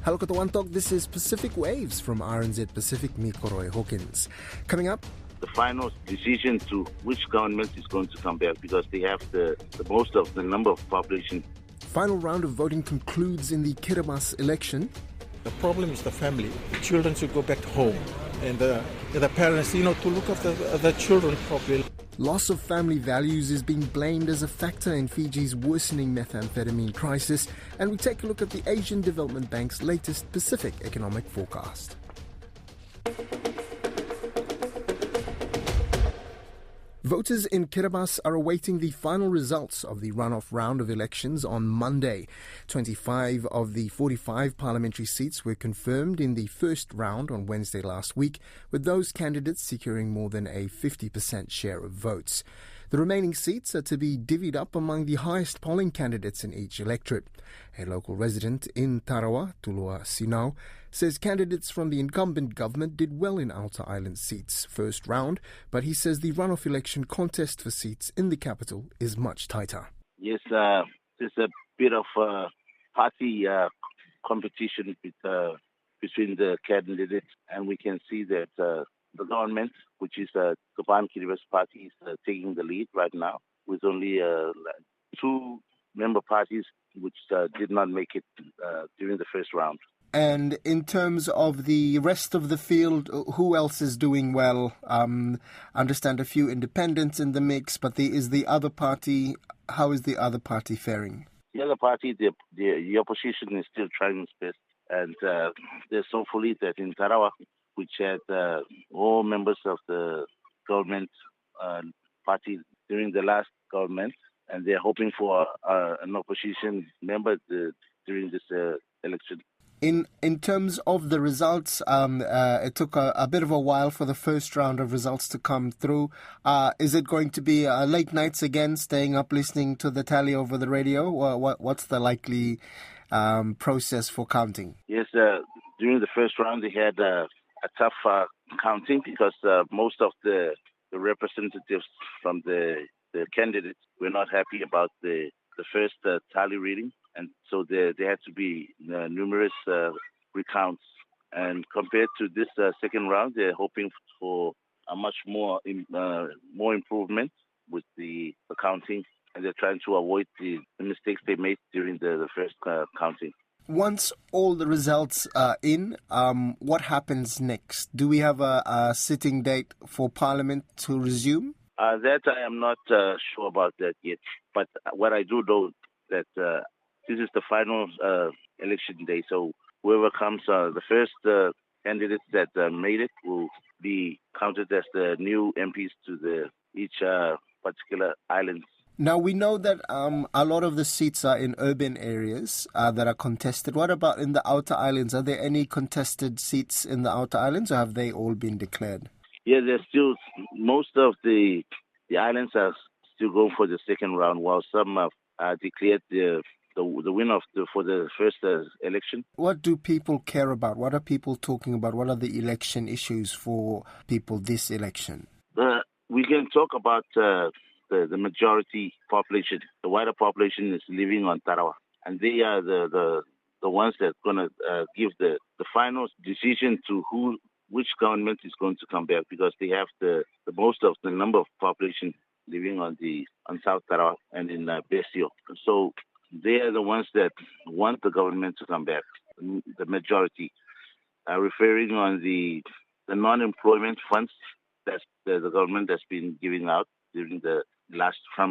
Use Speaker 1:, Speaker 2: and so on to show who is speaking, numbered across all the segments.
Speaker 1: Hello Katawantok, this is Pacific Waves from RNZ Pacific, me Koroi Hawkins. Coming up,
Speaker 2: the final decision to which government is going to come back because they have the most of the number of population.
Speaker 1: Final round of voting concludes in the Kiribati election.
Speaker 3: The problem is the family. The children should go back home and the parents, to look after the children properly.
Speaker 1: Loss of family values is being blamed as a factor in Fiji's worsening methamphetamine crisis, and we take a look at the Asian Development Bank's latest Pacific economic forecast. Voters in Kiribati are awaiting the final results of the runoff round of elections on Monday. 25 of the 45 parliamentary seats were confirmed in the first round on Wednesday last week, with those candidates securing more than a 50% share of votes. The remaining seats are to be divvied up among the highest polling candidates in each electorate. A local resident in Tarawa, Tulua Sinau, says candidates from the incumbent government did well in Outer Island seats first round, but he says the runoff election contest for seats in the capital is much tighter.
Speaker 2: Yes, there's a bit of party competition between the candidates, and we can see that the government, which is the Kiribati party, is taking the lead right now with only two member parties which did not make it during the first round.
Speaker 1: And in terms of the rest of the field, who else is doing well? I understand a few independents in the mix, but is the other party, how is the other party faring?
Speaker 2: The other party, the opposition is still trying its best. And there's hopefully that in Tarawa, which had all members of the government party during the last government, and they're hoping for an opposition member during this election.
Speaker 1: In terms of the results, it took a bit of a while for the first round of results to come through. Is it going to be late nights again, staying up listening to the tally over the radio? What's the likely process for counting?
Speaker 2: Yes, during the first round they had a tough counting because most of the representatives from the candidates were not happy about the first tally reading. And so there had to be numerous recounts. And compared to this second round, they're hoping for a much more improvement with the counting. And they're trying to avoid the mistakes they made during the first counting.
Speaker 1: Once all the results are in, what happens next? Do we have a sitting date for Parliament to resume?
Speaker 2: That I am not sure about that yet. But what I do know that this is the final election day. So whoever comes, the first candidates that made it will be counted as the new MPs to each particular island.
Speaker 1: Now, we know that a lot of the seats are in urban areas that are contested. What about in the outer islands? Are there any contested seats in the outer islands, or have they all been declared?
Speaker 2: Yeah, there's still, most of the islands are still going for the second round, while some have declared the winner for the first election.
Speaker 1: What do people care about? What are people talking about? What are the election issues for people this election?
Speaker 2: We can talk about the majority population. The wider population is living on Tarawa, and they are the ones that are going to give the final decision to which government is going to come back, because they have the most of the number of population living on South Tarawa and in Besio. So they are the ones that want the government to come back, the majority. Referring on the non-employment funds that the government has been giving out during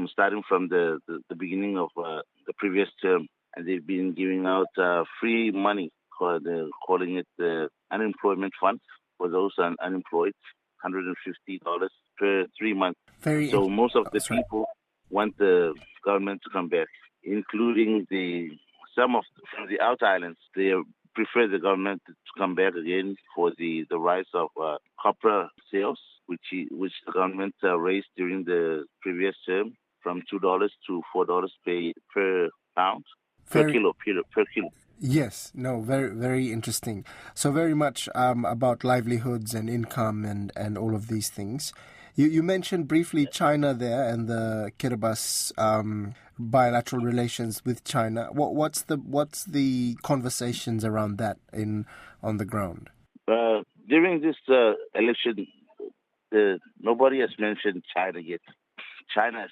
Speaker 2: starting from the beginning of the previous term, and they've been giving out free money, calling it the unemployment fund for those unemployed, $150 per 3 months. So most of the people want the government to come back, including some from the outer islands. They prefer the government to come back again for the rise of copra sales, which the government raised during the previous term from $2 to $4 per pound per kilo.
Speaker 1: Yes, no, very, very interesting. So very much about livelihoods and income and all of these things. You mentioned briefly China there and the Kiribati bilateral relations with China. What's the conversations around that on the ground?
Speaker 2: During this election, nobody has mentioned China yet. China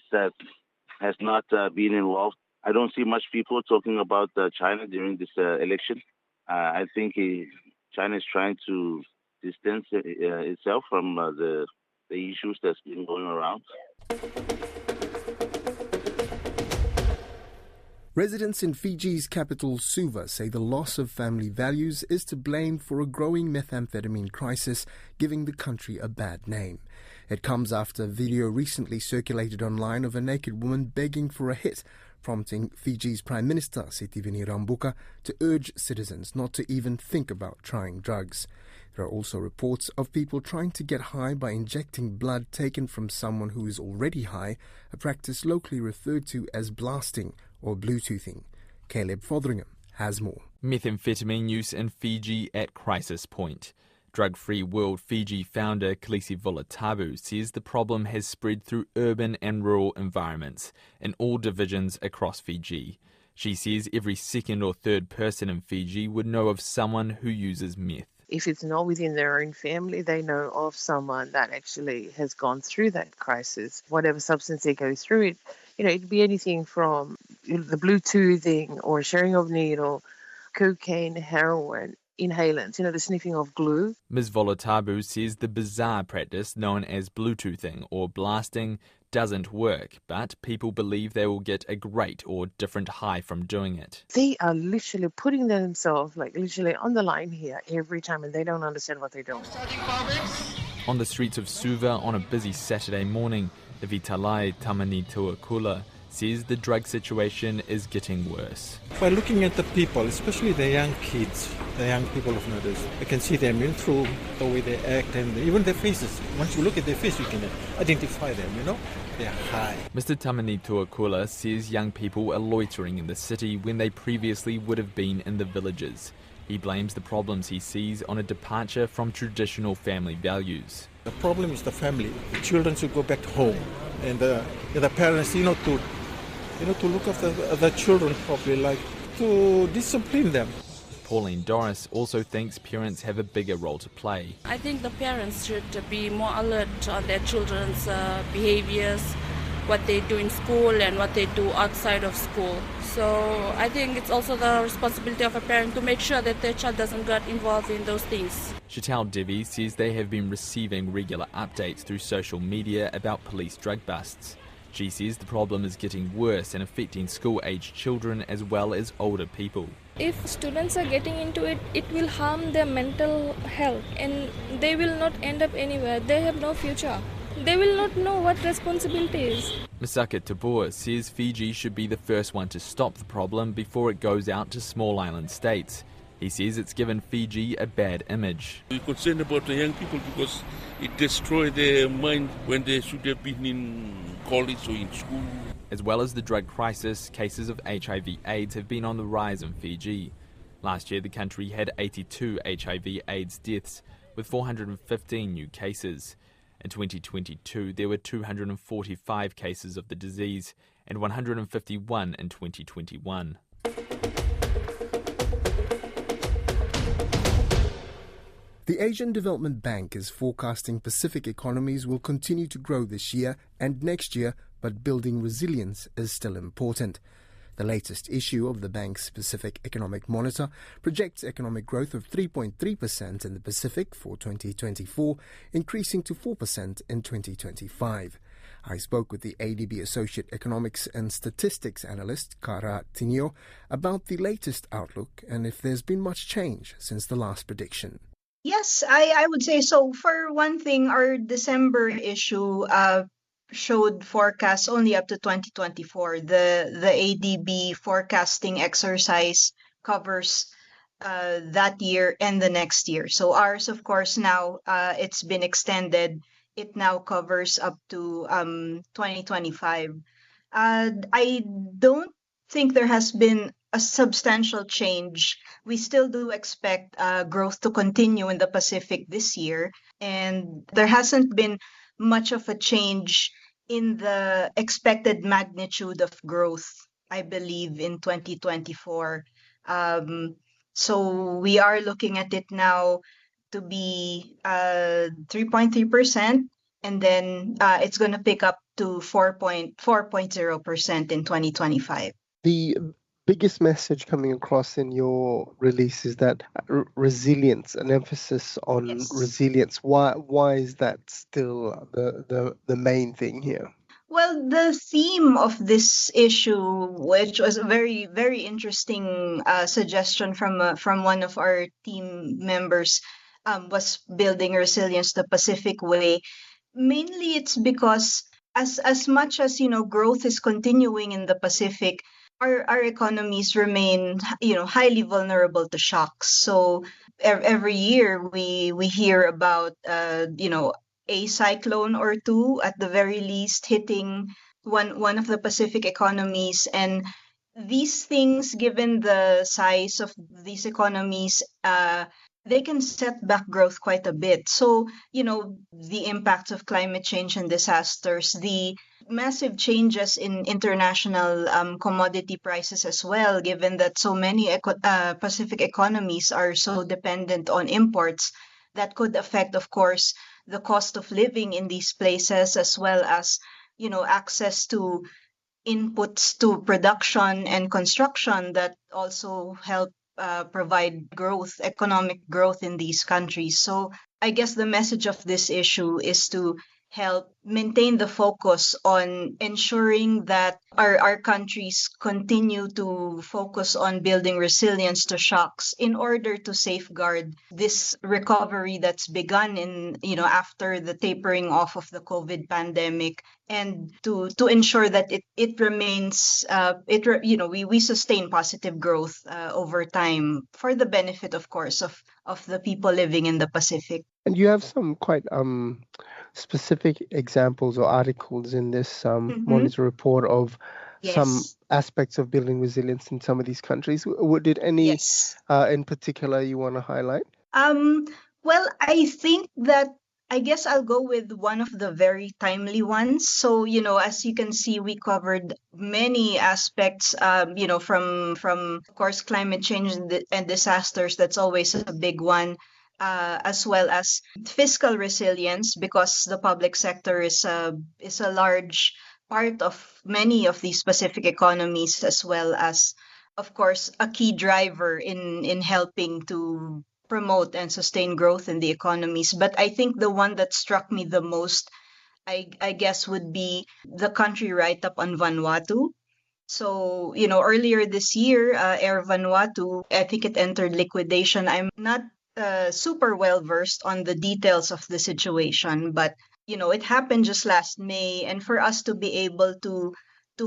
Speaker 2: has not been involved. I don't see much people talking about China during this election. I think China is trying to distance itself from the issues that's been going around.
Speaker 1: Residents in Fiji's capital Suva say the loss of family values is to blame for a growing methamphetamine crisis, giving the country a bad name. It comes after a video recently circulated online of a naked woman begging for a hit, prompting Fiji's Prime Minister Sitiveni Rabuka to urge citizens not to even think about trying drugs. There are also reports of people trying to get high by injecting blood taken from someone who is already high, a practice locally referred to as blasting or Bluetoothing. Caleb Fotheringham has more.
Speaker 4: Methamphetamine use in Fiji at crisis point. Drug-Free World Fiji founder Kilisi Volatabu says the problem has spread through urban and rural environments in all divisions across Fiji. She says every second or third person in Fiji would know of someone who uses meth.
Speaker 5: If it's not within their own family, they know of someone that actually has gone through that crisis. Whatever substance they go through, it could be anything from the Bluetoothing or sharing of needle, cocaine, heroin, inhalants, the sniffing of glue.
Speaker 4: Ms. Volatabu says the bizarre practice known as Bluetoothing or blasting doesn't work, but people believe they will get a great or different high from doing it.
Speaker 5: They are literally putting themselves literally on the line here every time, and they don't understand what they're doing.
Speaker 4: On the streets of Suva on a busy Saturday morning, the Vitalai Tamani Tuakula says the drug situation is getting worse.
Speaker 3: By looking at the people, especially the young kids, the young people of nowadays, I can see them through the way they act and even their faces. Once you look at their face, you can identify them, They're high.
Speaker 4: Mr. Tamani Tuakula says young people are loitering in the city when they previously would have been in the villages. He blames the problems he sees on a departure from traditional family values.
Speaker 3: The problem is the family. The children should go back home, and the parents, to look after the children properly, to discipline them.
Speaker 4: Pauline Doris also thinks parents have a bigger role to play.
Speaker 6: I think the parents should be more alert on their children's behaviors, what they do in school and what they do outside of school. So I think it's also the responsibility of a parent to make sure that their child doesn't get involved in those things.
Speaker 4: Chital Devi says they have been receiving regular updates through social media about police drug busts. She says the problem is getting worse and affecting school-aged children as well as older people.
Speaker 7: If students are getting into it, it will harm their mental health and they will not end up anywhere. They have no future. They will not know what responsibility is.
Speaker 4: Misaka Tabor says Fiji should be the first one to stop the problem before it goes out to small island states. He says it's given Fiji a bad image.
Speaker 8: We're concerned about the young people because it destroys their mind when they should have been in college or in school.
Speaker 4: As well as the drug crisis, cases of HIV/AIDS have been on the rise in Fiji. Last year, the country had 82 HIV/AIDS deaths, with 415 new cases. In 2022, there were 245 cases of the disease and 151 in 2021.
Speaker 1: The Asian Development Bank is forecasting Pacific economies will continue to grow this year and next year, but building resilience is still important. The latest issue of the bank's Pacific Economic Monitor projects economic growth of 3.3% in the Pacific for 2024, increasing to 4% in 2025. I spoke with the ADB Associate Economics and Statistics Analyst, Kara Tinio, about the latest outlook and if there's been much change since the last prediction.
Speaker 9: Yes, I would say so. For one thing, our December issue showed forecasts only up to 2024. The ADB forecasting exercise covers that year and the next year. So ours, of course, now it's been extended. It now covers up to 2025. I don't think there has been a substantial change. We still do expect growth to continue in the Pacific this year, and there hasn't been much of a change in the expected magnitude of growth, I believe, in 2024. So we are looking at it now to be 3.3%, and then it's going to pick up to 4.0% in 2025.
Speaker 10: The biggest message coming across in your release is that resilience, an emphasis on resilience. Why is that still the main thing here?
Speaker 9: Well, the theme of this issue, which was a very, very interesting suggestion from one of our team members, was building resilience the Pacific way. Mainly, it's because as much as growth is continuing in the Pacific, our economies remain highly vulnerable to shocks. So every year we hear about a cyclone or two at the very least hitting one of the Pacific economies, and these things, given the size of these economies, they can set back growth quite a bit. So, the impacts of climate change and disasters, the massive changes in international commodity prices as well, given that so many Pacific economies are so dependent on imports, that could affect, of course, the cost of living in these places, as well as, access to inputs to production and construction that also help provide growth, economic growth in these countries. So I guess the message of this issue is to help maintain the focus on ensuring that our countries continue to focus on building resilience to shocks in order to safeguard this recovery that's begun after the tapering off of the COVID pandemic, and to ensure that it remains we sustain positive growth over time for the benefit, of course, of the people living in the Pacific.
Speaker 10: And you have some quite specific examples or articles in this monitor report of some aspects of building resilience in some of these countries. Did any in particular you want to highlight?
Speaker 9: Well, I think that I guess I'll go with one of the very timely ones. So, as you can see, we covered many aspects, from of course, climate change and disasters. That's always a big one. As well as fiscal resilience, because the public sector is a large part of many of these Pacific economies, as well as, of course, a key driver in helping to promote and sustain growth in the economies. But I think the one that struck me the most, I guess, would be the country write-up on Vanuatu. So, earlier this year, Air Vanuatu, I think it entered liquidation. I'm not super well versed on the details of the situation, but it happened just last May, and for us to be able to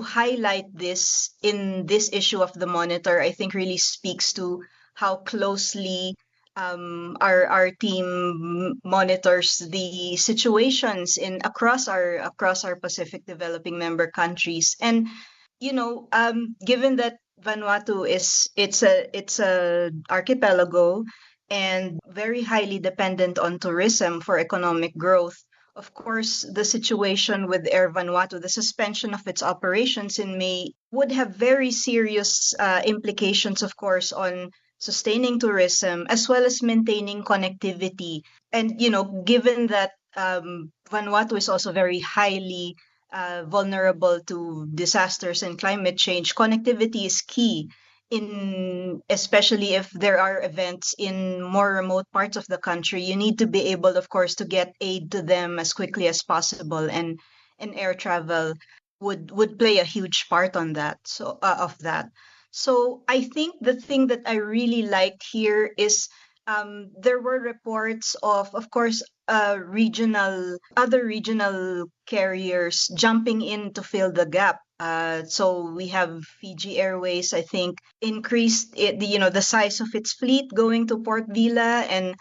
Speaker 9: highlight this in this issue of the Monitor, I think really speaks to how closely our team monitors the situations across our Pacific developing member countries. And given that Vanuatu it's a archipelago and very highly dependent on tourism for economic growth. Of course, the situation with Air Vanuatu, the suspension of its operations in May, would have very serious implications, of course, on sustaining tourism as well as maintaining connectivity. And, given that Vanuatu is also very highly vulnerable to disasters and climate change, connectivity is key, especially if there are events in more remote parts of the country. You need to be able, of course, to get aid to them as quickly as possible, and air travel would play a huge part on that. So of that. So I think the thing that I really liked here is there were reports of course, other regional carriers jumping in to fill the gap. So we have Fiji Airways, I think, increased the size of its fleet going to Port Vila, and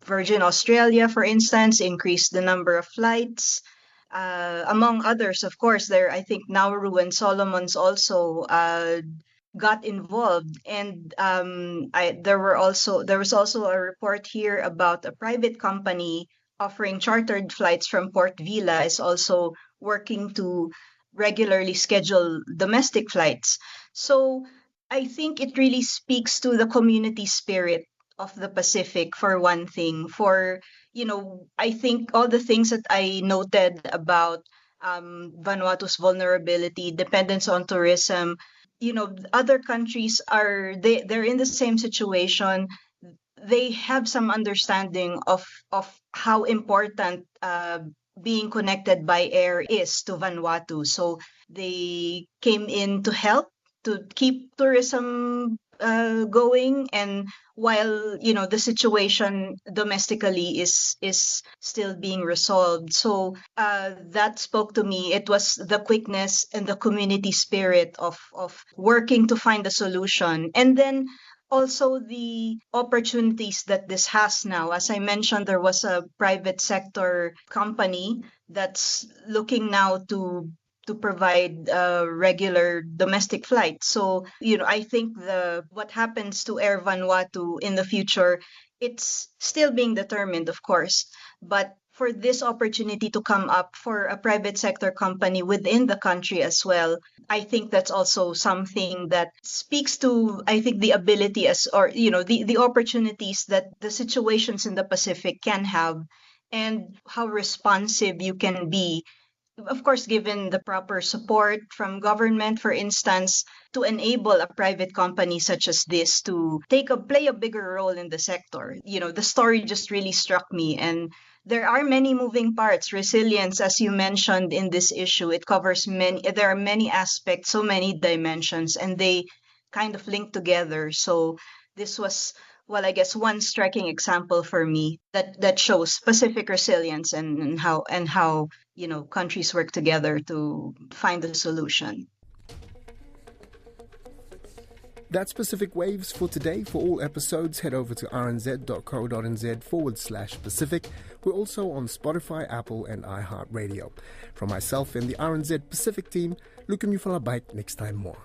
Speaker 9: Virgin Australia, for instance, increased the number of flights. Among others, of course, I think Nauru and Solomons also got involved, and there was also a report here about a private company offering chartered flights from Port Vila is also working to regularly schedule domestic flights. So I think it really speaks to the community spirit of the Pacific, for one thing. For, I think all the things that I noted about Vanuatu's vulnerability, dependence on tourism, other countries they're in the same situation. They have some understanding of how important being connected by air is to Vanuatu. So they came in to help to keep tourism going, and while the situation domestically is still being resolved. So that spoke to me. It was the quickness and the community spirit of working to find a solution, and then also the opportunities that this has now. As I mentioned, there was a private sector company that's looking now to provide regular domestic flights. So, I think what happens to Air Vanuatu in the future, it's still being determined, of course. But for this opportunity to come up for a private sector company within the country as well, I think that's also something that speaks to, I think, the ability the opportunities that the situations in the Pacific can have, and how responsive you can be, of course, given the proper support from government, for instance, to enable a private company such as this to play a bigger role in the sector. The story just really struck me, and there are many moving parts. Resilience, as you mentioned in this issue, it covers there are many aspects, so many dimensions, and they kind of link together. So this was, well, I guess one striking example for me that shows Pacific resilience and how countries work together to find a solution.
Speaker 1: That's Pacific Waves for today. For all episodes, head over to rnz.co.nz/Pacific. We're also on Spotify, Apple, and iHeartRadio. From myself and the RNZ Pacific team, Luka Mufalabite, next time more.